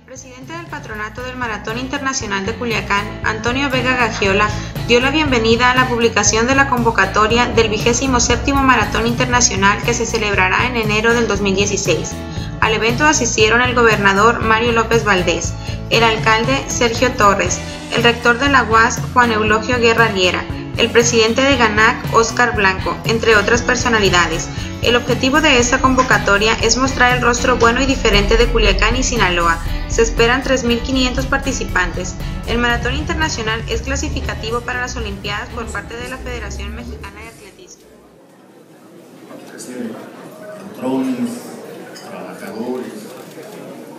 presidente del Patronato del Maratón Internacional de Culiacán, Antonio Vega Gagiola, dio la bienvenida a la publicación de la convocatoria del 27º Maratón Internacional que se celebrará en enero del 2016. Al evento asistieron el gobernador Mario López Valdés, el alcalde Sergio Torres, el rector de la UAS Juan Eulogio Guerra Liera, el presidente de GANAC Óscar Blanco, entre otras personalidades. El objetivo de esta convocatoria es mostrar el rostro bueno y diferente de Culiacán y Sinaloa. Se esperan 3.500 participantes. El Maratón Internacional es clasificativo para las Olimpiadas por parte de la Federación Mexicana de Atletismo. Patrones, trabajadores,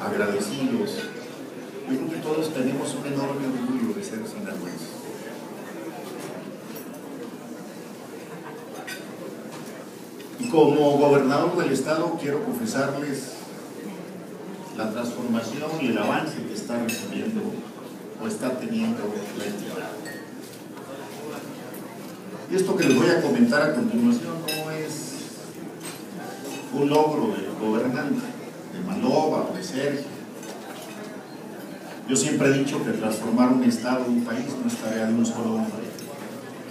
agradecidos. Yo creo que todos tenemos un enorme orgullo de ser sinaloenses. Y como gobernador del estado quiero confesarles la transformación y el avance que está recibiendo o está teniendo la entidad. Y esto que les voy a comentar a continuación no es un logro del gobernante, de Maloba o de Sergio. Yo siempre he dicho que transformar un estado, un país, no es tarea de un solo hombre,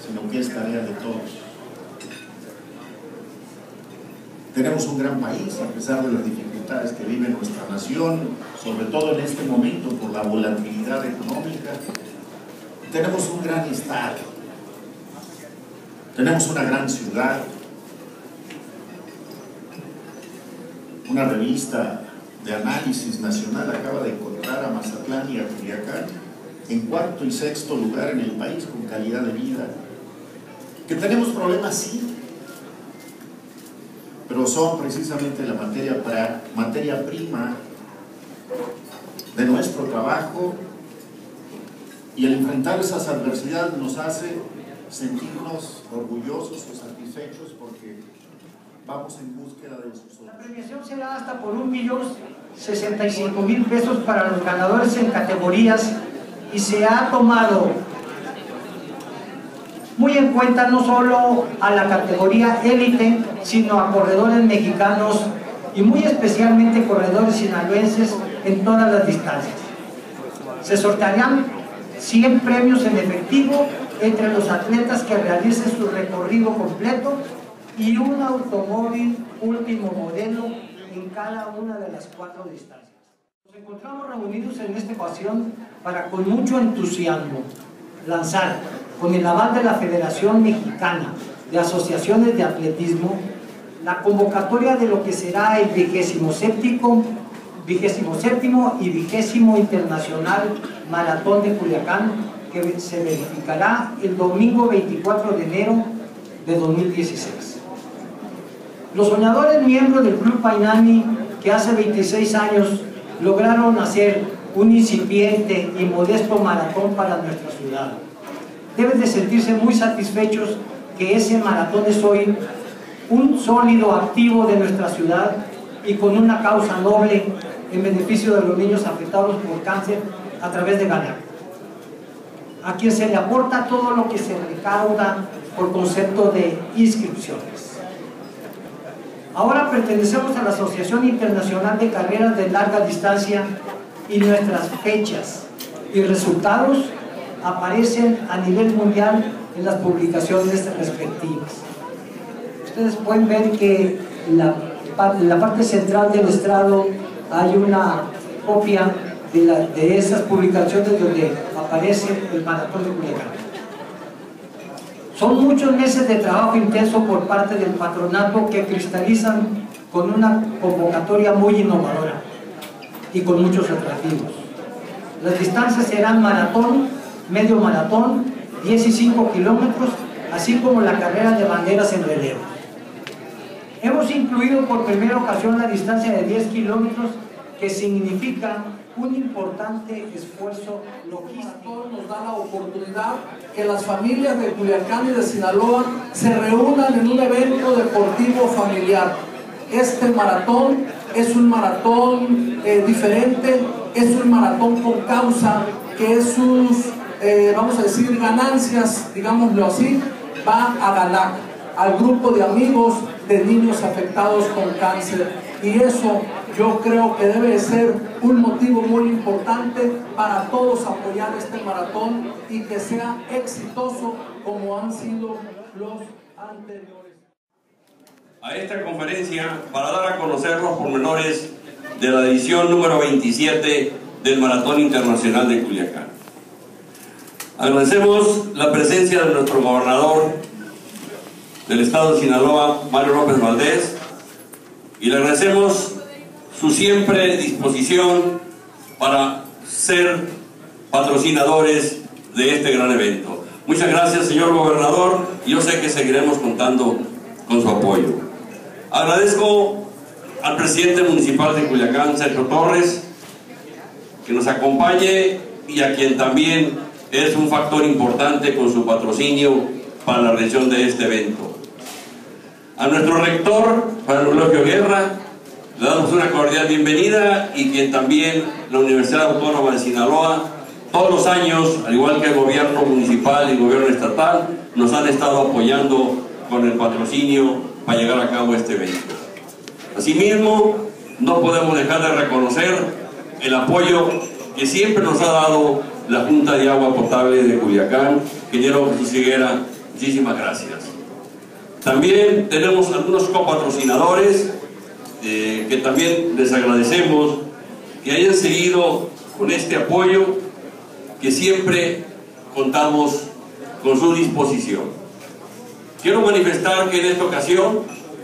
sino que es tarea de todos. Tenemos un gran país, a pesar de las dificultades que vive nuestra nación, sobre todo en este momento por la volatilidad económica. Tenemos un gran estado, tenemos una gran ciudad. Una revista de análisis nacional acaba de encontrar a Mazatlán y a Culiacán en cuarto y sexto lugar en el país con calidad de vida. Que tenemos problemas, sí, pero son precisamente la materia prima de nuestro trabajo, y el enfrentar esas adversidades nos hace sentirnos orgullosos o satisfechos porque vamos en búsqueda de sus sueños. La premiación será hasta por 1.065.000 pesos para los ganadores en categorías, y se ha tomado muy en cuenta no solo a la categoría élite, sino a corredores mexicanos y muy especialmente corredores sinaloenses en todas las distancias. Se sortearán 100 premios en efectivo entre los atletas que realicen su recorrido completo y un automóvil último modelo en cada una de las 4 distancias. Nos encontramos reunidos en esta ocasión para, con mucho entusiasmo, lanzar, con el aval de la Federación Mexicana de Asociaciones de Atletismo, la convocatoria de lo que será el 27º y 20º Internacional Maratón de Culiacán, que se verificará el domingo 24 de enero de 2016. Los soñadores miembros del Club Painani, que hace 26 años lograron hacer un incipiente y modesto maratón para nuestra ciudad, deben de sentirse muy satisfechos que ese maratón es hoy un sólido activo de nuestra ciudad y con una causa noble en beneficio de los niños afectados por cáncer a través de GANAC, a quien se le aporta todo lo que se recauda por concepto de inscripciones. Ahora pertenecemos a la Asociación Internacional de Carreras de Larga Distancia y nuestras fechas y resultados aparecen a nivel mundial en las publicaciones respectivas. Ustedes pueden ver que en la parte central del estrado hay una copia de esas publicaciones donde aparece el Maratón de Culiacán. Son muchos meses de trabajo intenso por parte del patronato que cristalizan con una convocatoria muy innovadora y con muchos atractivos. Las distancias serán maratón, medio maratón, 10 y 5 kilómetros, así como la carrera de banderas en relevo. Hemos incluido por primera ocasión la distancia de 10 kilómetros, que significa un importante esfuerzo logístico. Nos da la oportunidad que las familias de Culiacán y de Sinaloa se reúnan en un evento deportivo familiar. Este maratón es un maratón diferente, es un maratón con causa, que sus vamos a decir ganancias, digámoslo así, va a GANAC, al grupo de amigos de niños afectados con cáncer, y eso yo creo que debe ser un motivo muy importante para todos apoyar este maratón y que sea exitoso como han sido los anteriores. A esta conferencia para dar a conocer los pormenores de la edición número 27 del Maratón Internacional de Culiacán. Agradecemos la presencia de nuestro gobernador del estado de Sinaloa, Mario López Valdés, y le agradecemos su siempre disposición para ser patrocinadores de este gran evento. Muchas gracias, señor gobernador, y yo sé que seguiremos contando con su apoyo. Agradezco al presidente municipal de Culiacán, Sergio Torres, que nos acompañe y a quien también es un factor importante con su patrocinio para la realización de este evento. A nuestro rector, Juan Eulogio Guerra, le damos una cordial bienvenida, y quien también la Universidad Autónoma de Sinaloa, todos los años, al igual que el gobierno municipal y el gobierno estatal, nos han estado apoyando con el patrocinio para llegar a cabo este evento. Asimismo, no podemos dejar de reconocer el apoyo que siempre nos ha dado la Junta de Agua Potable de Culiacán. Ingeniero Jesús Higuera, muchísimas gracias. También tenemos algunos copatrocinadores que también les agradecemos que hayan seguido con este apoyo, que siempre contamos con su disposición. Quiero manifestar que en esta ocasión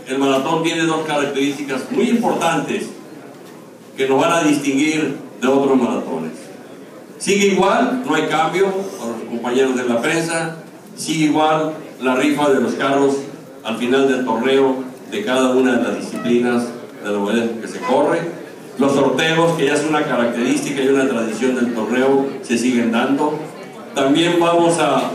el maratón tiene dos características muy importantes que nos van a distinguir de otros maratones. Sigue igual, no hay cambio, a los compañeros de la prensa, sigue igual la rifa de los carros al final del torneo de cada una de las disciplinas de la modalidad que se corre. Los sorteos, que ya es una característica y una tradición del torneo, se siguen dando. También vamos a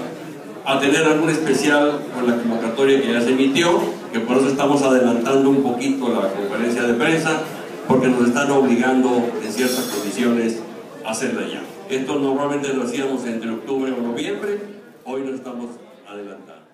tener algún especial con la convocatoria que ya se emitió, que por eso estamos adelantando un poquito la conferencia de prensa, porque nos están obligando en ciertas condiciones a hacerla ya. Esto normalmente lo hacíamos entre octubre o noviembre, hoy lo estamos adelantando.